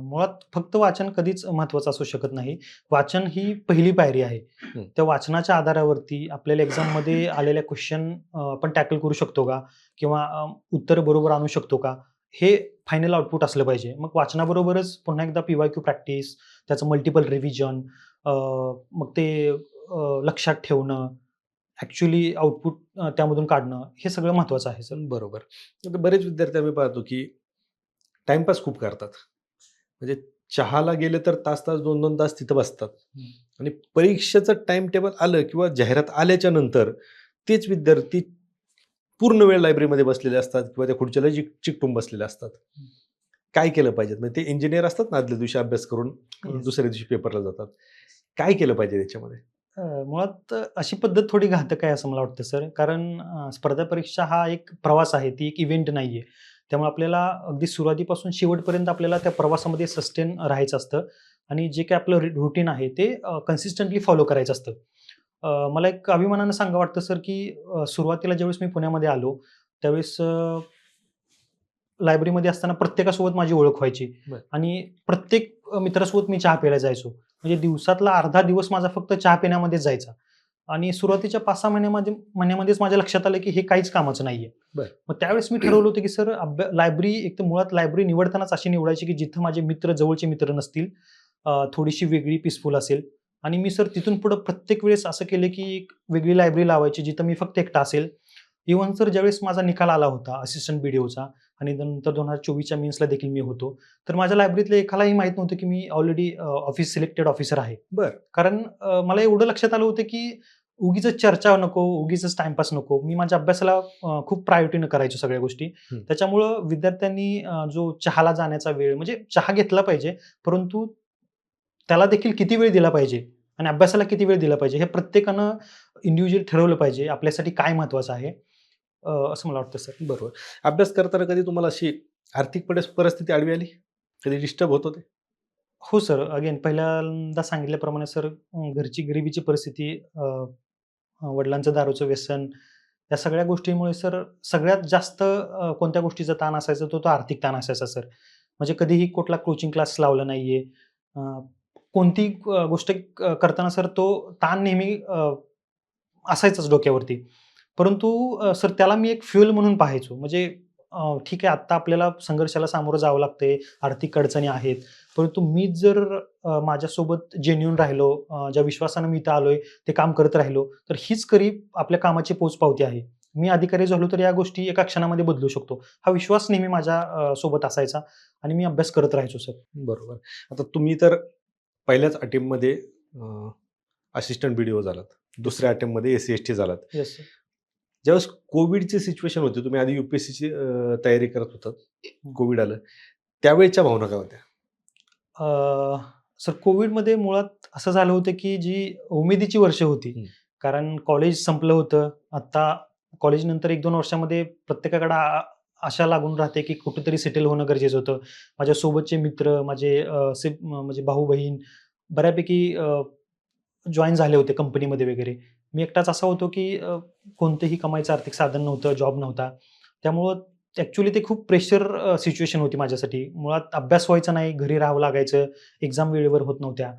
मुळात फक्त वाचन कधीच महत्त्वाचं असू शकत नाही. वाचन ही पहिली पायरी आहे. हं. त्या वाचनाच्या आधारावरती आपल्याला एक्झाममध्ये आलेल्या क्वेश्चन आपण टॅकल करू शकतो का? किंवा उत्तरं बरोबर आणू शकतो का? हे फायनल आउटपुट असलं पाहिजे. मग वाचनाबरोबरच पुन्हा एकदा पी-वाय-क्यू प्रॅक्टिस, त्याचं मल्टिपल रिव्हिजन, मग ते लक्षात ठेवणं, ॲक्चुअली आउटपुट त्यामधून काढणं, हे सगळं महत्त्वाचं आहे सर. बरोबर. आता बरेच विद्यार्थी आम्ही पाहतो, की टाईमपास खूप करतात. म्हणजे चहाला गेले तर तास-तास, 2-2 तास तिथं बसतात. हं. आणि परीक्षेचं टाईम टेबल आलं किंवा जाहिरात आल्याच्या नंतर तेच विद्यार्थी पूर्ण वेळ लायब्ररीमध्ये बसलेले असतात किंवा त्या खुर्चीला चिकटून बसलेले असतात. काय केलं पाहिजे? म्हणजे ते इंजिनिअर असतात ना, आदल्या दिवशी अभ्यास करून Yes. दुसऱ्या दिवशी पेपरला जातात. काय केलं पाहिजे त्याच्यामध्ये? मुळात अशी पद्धत थोडी घातक आहे असं मला वाटतं सर. कारण स्पर्धा परीक्षा हा एक प्रवास आहे, ती एक इव्हेंट नाहीये. त्यामुळे आपल्याला अगदी सुरुवातीपासून शेवटपर्यंत आपल्याला त्या प्रवासामध्ये सस्टेन राहायचं असतं आणि जे काही आपलं रुटीन आहे ते कन्सिस्टंटली फॉलो करायचं असतं. मला एक अभिमानानं सांगावं वाटतं सर, की सुरुवातीला ज्यावेळेस मी पुण्यामध्ये आलो, त्यावेळेस लायब्ररीमध्ये असताना प्रत्येकासोबत माझी ओळख व्हायची बरं. आणि प्रत्येक मित्रासोबत मी चहा प्यायला जायचो. म्हणजे दिवसातला अर्धा दिवस माझा फक्त चहा पिण्यामध्येच जायचा आणि सुरुवातीच्या 5-6 महिन्यामध्येच माझ्या लक्षात आलं, की हे काहीच कामाचं नाहीये. बरं. मग त्यावेळेस मी ठरवलं होतं, की सर लायब्ररी एक तर मुळात लायब्ररी निवडतानाच अशी निवडायची, की जिथं माझे मित्र, जवळचे मित्र नसतील, थोडीशी वेगळी पीसफुल असेल आणि मी सर तिथून पुढं प्रत्येक वेळेस असं केलं, की एक वेगळी लायब्ररी लावायची जिथं मी फक्त एकटा असेल. इव्हन सर ज्यावेळेस माझा निकाल आला होता असिस्टंट बी-डी-ओचा आणि नंतर 2024च्या मेन्सला देखील मी होतो. तर माझ्या लायब्ररीतल्या एकालाही माहीत नव्हतं, की मी ऑलरेडी ऑफिस सिलेक्टेड ऑफिसर आहे. बरं. कारण मला एवढं लक्षात आलं होतं, की उगीचच चर्चा नको, उगीचच टाईमपास नको. मी माझ्या अभ्यासाला खूप प्रायोरिटीनं करायचो सगळ्या गोष्टी. हं. त्याच्यामुळं विद्यार्थ्यांनी जो चहाला जाण्याचा वेळ म्हणजे चहा घेतला पाहिजे, परंतु त्याला देखील किती वेळ दिला पाहिजे आणि अभ्यासाला किती वेळ दिला पाहिजे, हे प्रत्येकानं इंडिव्हिज्युअल ठरवलं पाहिजे. आपल्यासाठी काय महत्त्वाचं आहे, असं मला वाटतं सर. बरोबर. अभ्यास करताना कधी तुम्हाला अशी आर्थिक परिस्थिती आडवी आली? कधी डिस्टर्ब होत होते? हो सर. अगेन पहिल्यांदा सांगितल्याप्रमाणे सर घरची गरिबीची परिस्थिती, वडिलांचं दारूचं व्यसन, या सगळ्या गोष्टींमुळे सर सगळ्यात जास्त कोणत्या गोष्टीचा ताण असायचा तो आर्थिक ताण असायचा सर. म्हणजे कधीही कुठला कोचिंग क्लास लावला नाहीये. अ, कोणतीही गोष्ट करताना सर तो ताण नेहमी असायचाच डोक्यावरती. परंतु सर त्याला मी एक फ्युअल म्हणून पाहायचो. म्हणजे ठीक आहे आत्ता आपल्याला संघर्षाला सामोरं जावं लागतंय, आर्थिक अडचणी आहेत. परंतु मीच जर माझ्यासोबत जेन्युइन राहिलो, ज्या विश्वासानं मी इथं आलोय, ते काम करत राहिलो, तर हीच खरी आपल्या कामाची पोचपावती आहे. मी अधिकारी झालो तर या गोष्टी एका क्षणामध्ये बदलू शकतो. हा विश्वास नेहमी माझ्या सोबत असायचा आणि मी अभ्यास करत राहायचो सर. बरोबर. आता तुम्ही तर पहिल्याच अटेम्प्टमध्ये असिस्टंट बी-डी-ओ झालात. दुसऱ्या अटेम्प्टमध्ये एस-सी-एस-टी झालात. Yes sir. ज्यावेळेस कोविडची सिच्युएशन होती, तुम्ही आधी यू-पी-एस-सीची तयारी करत होतात. कोविड आलं. त्यावेळच्या भावना काय होत्या? सर कोविडमध्ये मुळात असं झालं होतं, की जी उमेदीची वर्ष होती. हं. कारण कॉलेज संपलं होतं. आता कॉलेजनंतर 1-2 वर्षामध्ये प्रत्येकाकडे आशा लागून राहते, की कुठेतरी सेटल होणं गरजेचं होतं. माझ्यासोबतचे मित्र, माझे म्हणजे भाऊ-बहीण बऱ्यापैकी जॉइन झाले होते कंपनीमध्ये वगैरे. मी एकटाच असा होतो, की कोणतंही कमाईचं आर्थिक साधन नव्हतं, जॉब नव्हता. त्यामुळं ॲक्चुअली ते खूप प्रेशर सिच्युएशन होती माझ्यासाठी. मुळात अभ्यास व्हायचा नाही, घरी राहावं लागायचं, एक्झाम वेळेवर होत नव्हत्या.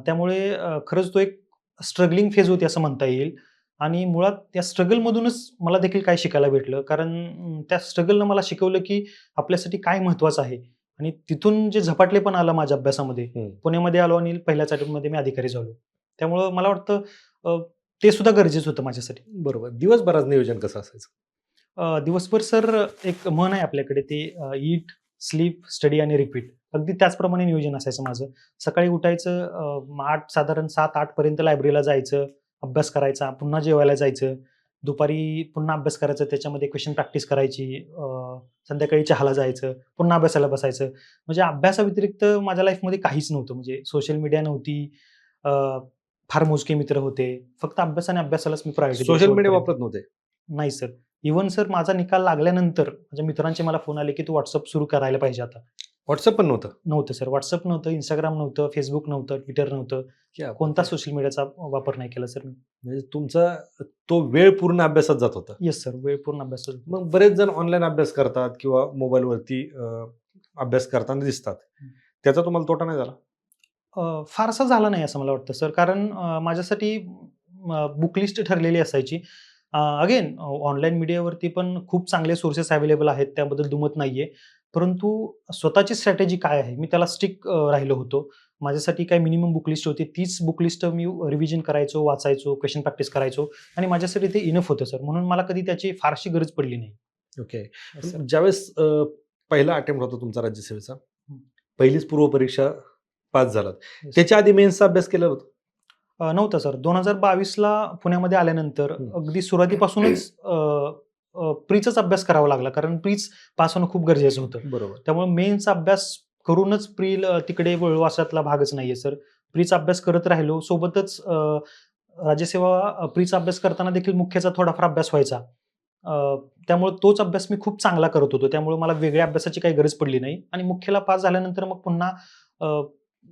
त्यामुळे खरंच तो एक स्ट्रगलिंग फेज होती असं म्हणता येईल आणि मुळात त्या स्ट्रगलमधूनच मला देखील काय शिकायला भेटलं. कारण त्या स्ट्रगलनं मला शिकवलं, की आपल्यासाठी काय महत्त्वाचं आहे आणि तिथून जे झपाटलेपण आलं माझ्या अभ्यासामध्ये. हं. पुण्यामध्ये आलो आणि पहिल्याच अटेम्प्टमध्ये मी अधिकारी झालो. त्यामुळं मला वाटतं अ, ते सुद्धा गरजेचं होतं माझ्यासाठी. बरोबर. दिवसभराचं नियोजन कसं असायचं? दिवसभर सर एक म्हण आहे आपल्याकडे ते ईट, स्लीप, स्टडी आणि रिपीट. अगदी त्याचप्रमाणे नियोजन असायचं माझं. सकाळी उठायचं, 8 साधारण 7-8 पर्यंत लायब्ररीला जायचं, अभ्यास करायचा, पुन्हा जेवायला जायचं. दुपारी पुन्हा अभ्यास करायचा, त्याच्यामध्ये क्वेश्चन प्रॅक्टिस करायची. संध्याकाळी चहाला जायचं, पुन्हा अभ्यासाला बसायचं. म्हणजे अभ्यासाव्यतिरिक्त माझ्या लाईफमध्ये काहीच नव्हतं. म्हणजे सोशल मीडिया नव्हती. अ, फार मोजके मित्र होते. फक्त अभ्यास आणि अभ्यासालाच मी प्रायोरिटी सोशल मीडिया वापरत नव्हते? नाही सर. इव्हन सर माझा निकाल लागल्यानंतर माझ्या मित्रांचे मला फोन आले, की "तू WhatsApp सुरू करायला पाहिजे आता." व्हॉट्सअप पण नव्हतं? नव्हतं सर. WhatsApp नव्हतं, Instagram नव्हतं, Facebook नव्हतं, Twitter नव्हतं. क्या बात कोणता आहे. सोशल मीडियाचा वापर नाही केला सर मी. म्हणजे तुमचा तो वेळ पूर्ण अभ्यासात जात होता. Yes sir. वेळ पूर्ण अभ्यास होता. मग बरेच जण ऑनलाईन अभ्यास करतात किंवा मोबाईलवरती अभ्यास करताना दिसतात. त्याचा तुम्हाला तोटा नाही झाला? फारसा झाला नाही असं मला वाटतं सर. कारण माझ्यासाठी बुक लिस्ट ठरलेली असायची. अगेन ऑनलाईन मीडियावरती पण खूप चांगले सोर्सेस अवेलेबल आहेत, त्याबद्दल दुमत नाहीये. परंतु स्वतःची स्ट्रॅटेजी काय आहे, मी त्याला स्टिक राहिलो होतो. माझ्यासाठी काय मिनिमम बुक लिस्ट होती. तीच बुक लिस्ट मी रिव्हिजन करायचो, वाचायचो, क्वेशन प्रॅक्टिस करायचो आणि माझ्यासाठी ते इनफ होतं सर. म्हणून मला कधी त्याची फारशी गरज पडली नाही. ओके. Yes sir. ज्यावेळेस पहिला अटेम्प्ट होता तुमचा राज्यसेवेचा, हं. पहिलीच पूर्वपरीक्षा पास झालात. येस. त्याच्या आधी मेन्सचा अभ्यास केला होता? नव्हतं सर. 2022ला पुण्यामध्ये आल्यानंतर हं. अगदी सुरुवातीपासूनच प्रीचाच अभ्यास करावा लागला. कारण प्रीच पास होणं खूप गरजेचं होतं. बरोबर. त्यामुळे मेन्सचा अभ्यास करूनच प्री तिकडे वळू अशातला भागच नाहीये सर. प्रीचा अभ्यास करत राहिलो. सोबतच राज्यसेवा प्रीचा अभ्यास करताना देखील मुख्यचा थोडाफार अभ्यास व्हायचा. त्यामुळे तोच अभ्यास मी खूप चांगला करत होतो. त्यामुळे मला वेगळ्या अभ्यासाची काही गरज पडली नाही आणि मुख्यला पास झाल्यानंतर मग पुन्हा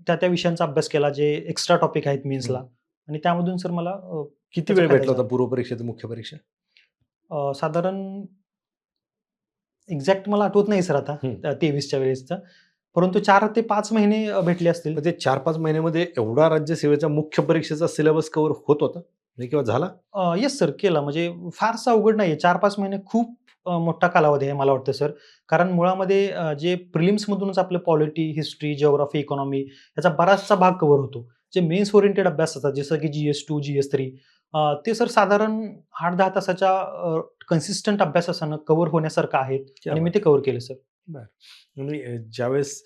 त्या विषयांचा अभ्यास केला जे एक्स्ट्रा टॉपिक आहेत मेन्सला आणि त्यामधून सर मला किती त्याचा वेळ फायदा भेटला होता झाला. पूर्वपरीक्षेची मुख्य परीक्षा? साधारण एक्झॅक्ट मला आठवत नाही सर आता हं. 23च्या वेळेसचं. परंतु 4 ते 5 महिने भेटले असतील. मग ते 4-5 महिन्यामध्ये एवढा राज्यसेवेच्या मुख्य परीक्षेचा सिलेबस कव्हर होत होता? म्हणजे किंवा झाला? येस सर, केला. म्हणजे फारसा अवघड नाहीये. 4-5 महिने खूप मोठा कालावधी आहे मला वाटतं सर. कारण मुळामध्ये जे प्रिलिम्समधूनच आपलं पॉलिटी, हिस्ट्री, जिओग्राफी, इकॉनॉमी याचा बराचसा भाग कव्हर होतो. जे मेन्स ओरिएंटेड अभ्यास असतात जसं की GS2, GS3 ते सर साधारण 8-10 तासाच्या कन्सिस्टंट अभ्यासानं कव्हर होण्यासारखं आहेत क्या आणि मी बात ते कव्हर केलं सर. आणि ज्यावेळेस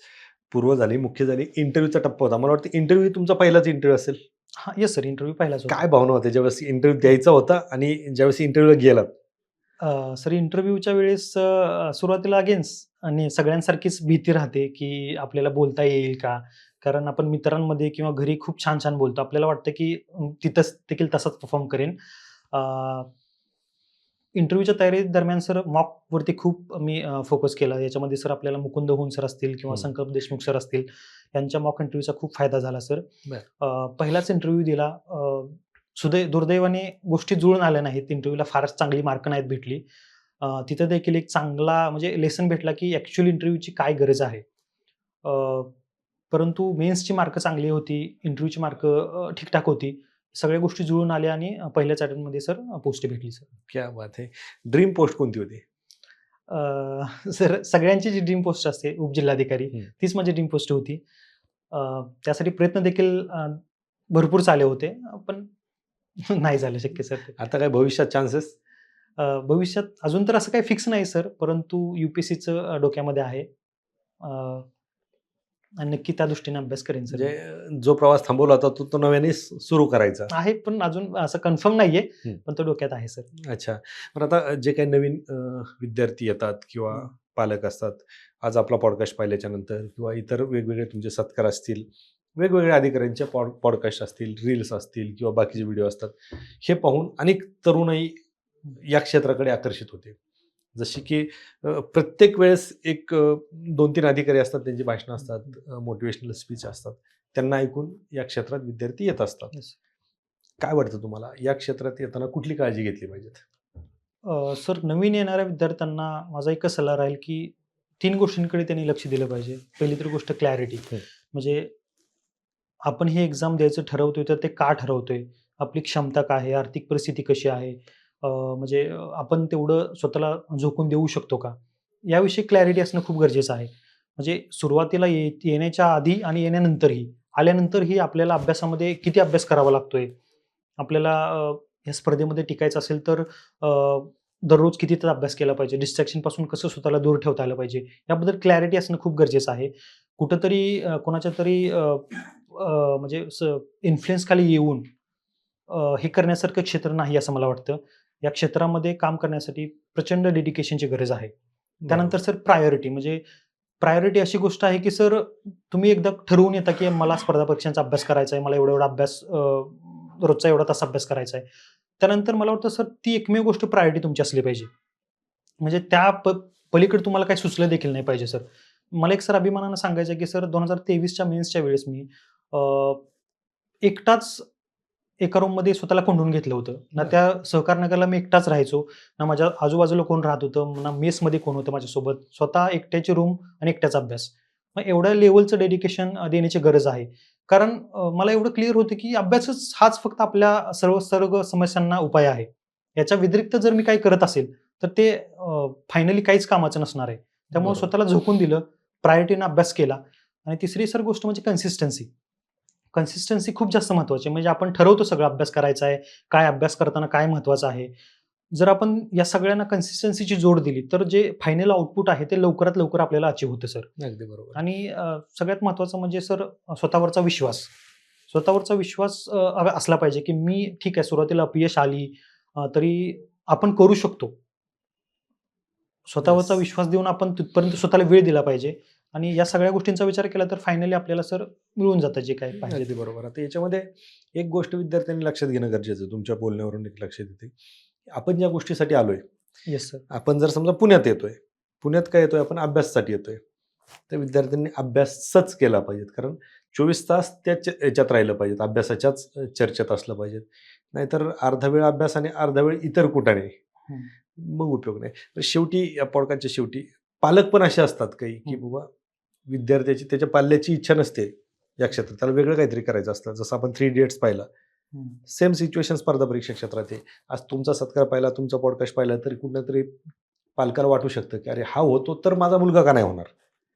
पूर्व झाली, मुख्य झाली, इंटरव्ह्यूचा टप्पा होता. मला वाटतं इंटरव्ह्यू तुमचा पहिलाच इंटरव्ह्यू असेल. हां, येस सर. इंटरव्ह्यू पहिलाच होता. काय भावना होत्या ज्यावेळेस इंटरव्ह्यू द्यायचा होता आणि ज्यावेळेस इंटरव्ह्यूला गेलात? सर इंटरव्ह्यूच्या वेळेस सुरुवातीला अगेन्स आणि सगळ्यांसारखीच भीती राहते, की आपल्याला बोलता येईल का? कारण आपण मित्रांमध्ये किंवा घरी खूप छान-छान बोलतो. आपल्याला वाटतं, की तिथंच देखील तसाच परफॉर्म करेन. इंटरव्ह्यूच्या तयारी दरम्यान सर मॉकवरती खूप मी फोकस केला. याच्यामध्ये सर आपल्याला मुकुंद होन सर असतील किंवा हं. संकल्प देशमुख सर असतील, यांच्या मॉक इंटरव्ह्यूचा खूप फायदा झाला सर. बरं. पहिलाच इंटरव्ह्यू दिला. दुर्दैवाने गोष्टी जुळून आल्या नाहीत. इंटरव्ह्यूला फारच चांगली मार्क नाहीत भेटली. तिथं देखील एक चांगला म्हणजे लेसन भेटला, की ॲक्चुअली इंटरव्ह्यूची काय गरज आहे. अ, परंतु मेन्सची मार्क चांगली होती. इंटरव्ह्यूची मार्क ठीक-ठाक होती. सगळ्या गोष्टी जुळून आल्या आणि पहिल्याच अटेम्प्टमध्ये सर पोस्ट भेटली सर. क्या बात है! ड्रीम पोस्ट कोणती होती? सर सगळ्यांची जी ड्रीम पोस्ट असते उपजिल्हाधिकारी, हं. तीच माझी ड्रीम पोस्ट होती. त्यासाठी प्रयत्न देखील भरपूर चालले होते. पण नाही झालं शक्य सर ते. आता काय भविष्यात चान्सेस? भविष्यात अजून तर असं काही फिक्स नाही सर, परंतु UPSCचं डोक्यामध्ये आहे. आणि नक्की त्या दृष्टीने अभ्यास करेन सर. म्हणजे जो प्रवास थांबवला होता तो नव्याने सुरू करायचा. आहे पण अजून असं कन्फर्म नाहीये, हं. पण तो डोक्यात आहे सर. अच्छा. पण आता जे काही नवीन विद्यार्थी येतात किंवा हं. पालक असतात, आज आपला पॉडकास्ट पाहिल्याच्या नंतर किंवा इतर वेगवेगळे तुमचे सत्कार असतील, वेगवेगळ्या अधिकाऱ्यांचे पॉडकास्ट असतील, रील्स असतील किंवा बाकीचे व्हिडिओ असतात. हे पाहून अनेक तरुणही या क्षेत्राकडे आकर्षित होते. जशी की प्रत्येक वेळेस एक 2-3 अधिकारी असतात, त्यांची भाषणं असतात, मोटिव्हेशनल स्पीच असतात. त्यांना ऐकून या क्षेत्रात विद्यार्थी येत असतात. येस. काय वाटतं तुम्हाला या क्षेत्रात येताना कुठली काळजी घेतली पाहिजेत? सर नवीन येणाऱ्या विद्यार्थ्यांना माझा एकच सल्ला राहील, की 3 गोष्टींकडे त्यांनी लक्ष दिलं पाहिजे. पहिली तर गोष्ट क्लॅरिटी. हं. म्हणजे आपण हे एक्झाम द्यायचं ठरवतोय, तर ते का ठरवतोय? आपली क्षमता काय आहे? आर्थिक परिस्थिती कशी आहे? म्हणजे आपण तेवढं स्वतःला झोकून देऊ शकतो का? याविषयी क्लॅरिटी असणं खूप गरजेचं आहे. म्हणजे सुरुवातीला येण्याच्या आधी आणि येण्यानंतरही, आल्यानंतरही आपल्याला अभ्यासामध्ये किती अभ्यास करावा लागतोय? आपल्याला या स्पर्धेमध्ये टिकायचं असेल तर दररोज किती तास अभ्यास केला पाहिजे? डिस्ट्रॅक्शनपासून कसं स्वतःला दूर ठेवता आलं पाहिजे? याबद्दल क्लॅरिटी असणं खूप गरजेचं आहे. कुठेतरी कोणाच्यातरी म्हणजे इन्फ्लुअन्सखाली येऊन हे करण्यासारखं क्षेत्र नाही असं मला वाटतं. या क्षेत्रामध्ये काम करण्यासाठी प्रचंड डेडिकेशनची गरज आहे. त्यानंतर सर प्रायोरिटी म्हणजे प्रायोरिटी अशी गोष्ट आहे, की सर तुम्ही एकदा ठरवून येता, की मला स्पर्धा परीक्षांचा अभ्यास करायचा आहे. मला एवढा-एवढा अभ्यास रोजचा एवढा तास अभ्यास करायचा आहे. त्यानंतर मला वाटतं सर ती एकमेव गोष्ट प्रायोरिटी तुमची असली पाहिजे. म्हणजे त्या पलीकडे तुम्हाला काही सुचलं देखील नाही पाहिजे सर. मला एक सर अभिमानानं सांगायचं आहे, की सर 2023च्या मेन्सच्या वेळेस मी अ, एकटाच एका रूममध्ये स्वतःला कोंडून घेतलं होतं. ना बरं. त्या सहकार नगरला मी एकटाच राहायचो, ना माझ्या आजूबाजूला कोण राहत होतं, ना मेसमध्ये कोण होतं माझ्यासोबत. स्वतः एकट्याची रूम आणि एकट्याचा अभ्यास. मग एवढ्या लेव्हलचं डेडिकेशन देण्याची गरज आहे. कारण मला एवढं क्लिअर होतं, की अभ्यासच हाच फक्त आपल्या सर्व समस्यांना उपाय आहे. याच्या व्यतिरिक्त जर मी काही करत असेल, तर ते फायनली काहीच कामाचं नसणार आहे. त्यामुळे बरोबर. स्वतःला झोकून दिलं, प्रायोरिटीनं अभ्यास केला आणि तिसरी सर गोष्ट म्हणजे कन्सिस्टन्सी. कन्सिस्टन्सी खूप जास्त महत्त्वाची आहे. म्हणजे आपण ठरवतो सगळा अभ्यास करायचा आहे, काय अभ्यास करताना काय महत्त्वाचं आहे. जर आपण या सगळ्यांना कन्सिस्टन्सीची जोड दिली, तर जे फायनल आउटपुट आहे ते लवकरात लवकर आपल्याला अचीव्ह होतं सर. अगदी बरोबर. आणि सगळ्यात महत्त्वाचं म्हणजे सर स्वतःवरचा विश्वास. स्वतःवरचा विश्वास असला पाहिजे, की मी ठीक आहे सुरुवातीला अपयश आली तरी आपण करू शकतो. स्वतःवरचा येस. विश्वास देऊन आपण तिथपर्यंत स्वतःला वेळ दिला पाहिजे आणि या सगळ्या गोष्टींचा विचार केला तर फायनली आपल्याला सर मिळून जातं जे काही पाहिजे अगदी ते. बरोबर. आता याच्यामध्ये एक गोष्ट विद्यार्थ्यांनी लक्षात घेणं गरजेचं आहे. तुमच्या बोलण्यावरून एक लक्षात येते. आपण ज्या गोष्टीसाठी आलोय, येस सर. आपण जर समजा पुण्यात येतोय. पुण्यात काय येतोय? आपण अभ्यासासाठी येतोय. तर विद्यार्थ्यांनी अभ्यासच केला पाहिजे. कारण 24 तास त्याच याच्यात राहिलं पाहिजेत. अभ्यासाच्याच चर्चेत असलं पाहिजे. नाहीतर अर्धा वेळ अभ्यास आणि अर्धा वेळ इतर कुठाने. हं. मग उपयोग नाही. तर शेवटी या पॉडकास्टच्या शेवटी पालक पण असे असतात काही, की हं. बाबा विद्यार्थ्याची त्याच्या पाल्याची इच्छा नसते या क्षेत्रात. त्याला वेगळं काहीतरी करायचं असतं. जसं आपण 3 इडियट्स पाहिला. हं. सेम सिच्युएशन स्पर्धा परीक्षा क्षेत्रात आहे. आज तुमचा सत्कार पाहिला, तुमचा पॉडकास्ट पाहिला तरी कुठेतरी पालकाला वाटू शकतं, की अरे हा होतो तर माझा मुलगा का नाही होणार?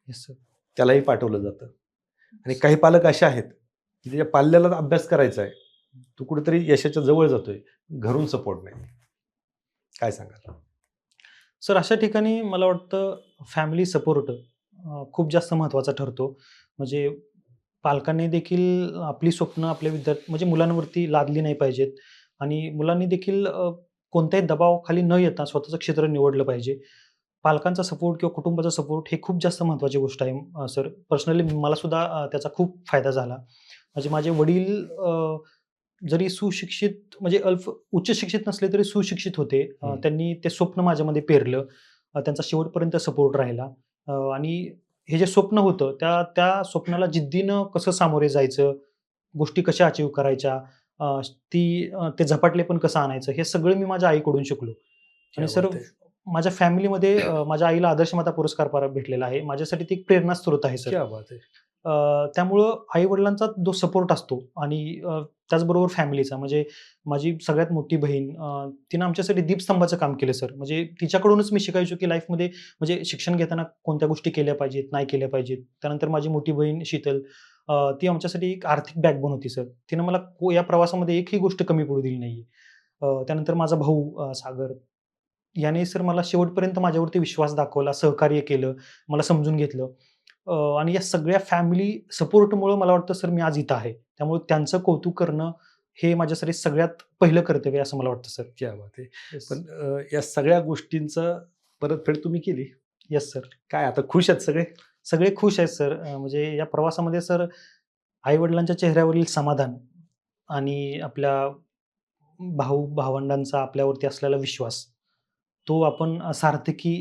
Yes sir. त्यालाही पाठवलं जातं. आणि काही पालक असे आहेत, की त्याच्या पाल्याला अभ्यास करायचा आहे. तो कुठेतरी यशाच्या जवळ जातोय. घरून सपोर्ट नाही. काय सांगाल? सर अशा ठिकाणी मला वाटतं फॅमिली सपोर्ट खूप जास्त महत्त्वाचा ठरतो. म्हणजे पालकांनी देखील आपली स्वप्न आपल्या म्हणजे मुलांवरती लादली नाही पाहिजेत आणि मुलांनी देखील कोणत्याही दबावाखाली न येता स्वतःचं क्षेत्र निवडलं पाहिजे. पालकांचा सपोर्ट किंवा कुटुंबाचा सपोर्ट हे खूप जास्त महत्त्वाची गोष्ट आहे सर. पर्सनली मला सुद्धा त्याचा खूप फायदा झाला. म्हणजे माझे वडील जरी सुशिक्षित म्हणजे उच्च शिक्षित नसले तरी सुशिक्षित होते. हं. त्यांनी ते स्वप्न माझ्यामध्ये पेरलं. त्यांचा शेवटपर्यंत सपोर्ट राहिला. आणि हे जे स्वप्न होतं त्या त्या स्वप्नाला जिद्दीनं कसं सामोरे जायचं, गोष्टी कशा अचीव्ह करायच्या, ते झपाटलेपण कसं आणायचं, हे सगळं मी माझ्या आईकडून शिकलो. आणि क्या सर बात है! माझ्या फॅमिलीमध्ये माझ्या आईला आदर्शमाता पुरस्कार भेटलेला आहे. माझ्यासाठी ती एक प्रेरणास्त्रोत आहे सर. क्या बात है! त्यामुळं आई-वडिलांचा जो सपोर्ट असतो आणि त्याचबरोबर फॅमिलीचा म्हणजे माझी सगळ्यात मोठी बहीण तिनं आमच्यासाठी दीपस्तंभाचं काम केलं सर. म्हणजे तिच्याकडूनच मी शिकायचो की लाईफमध्ये म्हणजे शिक्षण घेताना कोणत्या गोष्टी केल्या पाहिजेत, नाही केल्या पाहिजेत. त्यानंतर माझी मोठी बहीण शीतल ती आमच्यासाठी एक आर्थिक बॅकबोन होती सर. तिनं मला या प्रवासामध्ये एकही गोष्ट कमी पडू दिली नाहीये. त्यानंतर माझा भाऊ सागर याने सर मला शेवटपर्यंत माझ्यावरती विश्वास दाखवला, सहकार्य केलं, मला समजून घेतलं. आणि या सगळ्या फॅमिली सपोर्टमुळं मला वाटतं सर मी आज इथं आहे. त्यामुळे त्यांचं कौतुक करणं हे माझ्यासाठी सगळ्यात पहिलं कर्तव्य आहे असं मला वाटतं सर. क्या बात है! येस. पण या सगळ्या गोष्टींचं परतफेड तुम्ही केली. Yes sir. काय आता खुश आहेत सगळे? सगळे खुश आहेत सर. म्हणजे या प्रवासामध्ये सर आई-वडिलांच्या चेहऱ्यावरील समाधान आणि आपल्या भावंडांचा आपल्यावरती असलेला विश्वास, तो आपण सार्थकी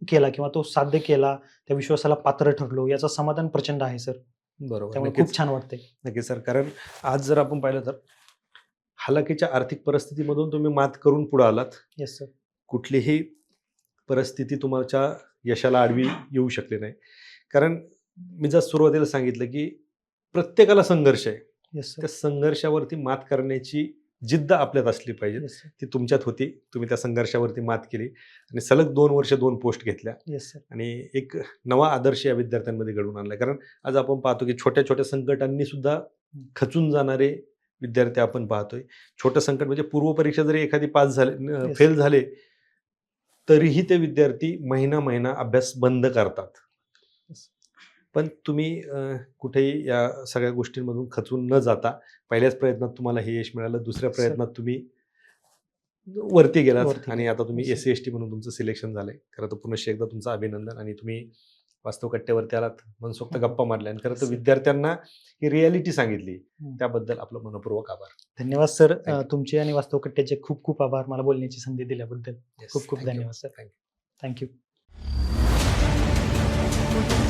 केला किंवा तो साध्य केला, त्या विश्वासाला पात्र ठरलो, याचं समाधान प्रचंड आहे सर. बरोबर. त्यामुळे नक्कीच. खूप छान वाटतंय. नक्कीच सर. कारण आज जर आपण पाहिलं तर हलाखीच्या आर्थिक परिस्थितीमधून तुम्ही मात करून पुढे आलात. Yes sir. कुठलीही परिस्थिती तुमच्या यशाला आडवी येऊ शकली नाही. कारण मी जर सुरुवातीला सांगितलं, की प्रत्येकाला संघर्ष आहे. Yes sir. त्या संघर्षावरती मात करण्याची जिद्द आपल्यात असली पाहिजे. Yes sir. ती तुमच्यात होती. तुम्ही त्या संघर्षावरती मात केली आणि सलग 2 वर्ष 2 पोस्ट घेतल्या येस सर. आणि एक नवा आदर्श या विद्यार्थ्यांमध्ये घडवून आणला. कारण आज आपण पाहतो, की छोट्या-छोट्या संकटांनी सुद्धा खचून जाणारे विद्यार्थी आपण पाहतोय. छोटं संकट म्हणजे पूर्वपरीक्षा जरी एखादी पास झाले येस. फेल झाले, तरीही ते विद्यार्थी महिना-महिना अभ्यास बंद करतात. येस. पण तुम्ही कुठेही या सगळ्या गोष्टींमधून खचून न जाता पहिल्याच प्रयत्नात तुम्हाला हे यश मिळालं. दुसऱ्या सर. प्रयत्नात तुम्ही वरती गेलात वरती आणि गेलो. आता तुम्ही येस सर. SC/ST म्हणून तुमचं सिलेक्शन झालंय. खरं तर पुनश्च एकदा तुमचं अभिनंदन आणि तुम्ही वास्तव कट्ट्यावरती आलात, मनसोक्त गप्पा मारल्या आणि खरं तर सर. विद्यार्थ्यांना ही रिॲलिटी सांगितली. हं. त्याबद्दल आपलं मनःपूर्वक आभार. धन्यवाद सर. Thank you. तुमचे आणि वास्तव कट्ट्याचे खूप खूप आभार मला बोलण्याची संधी दिल्याबद्दल. Yes, खूप खूप thank you. धन्यवाद sir. Thank you. Thank you. धन्यवाद.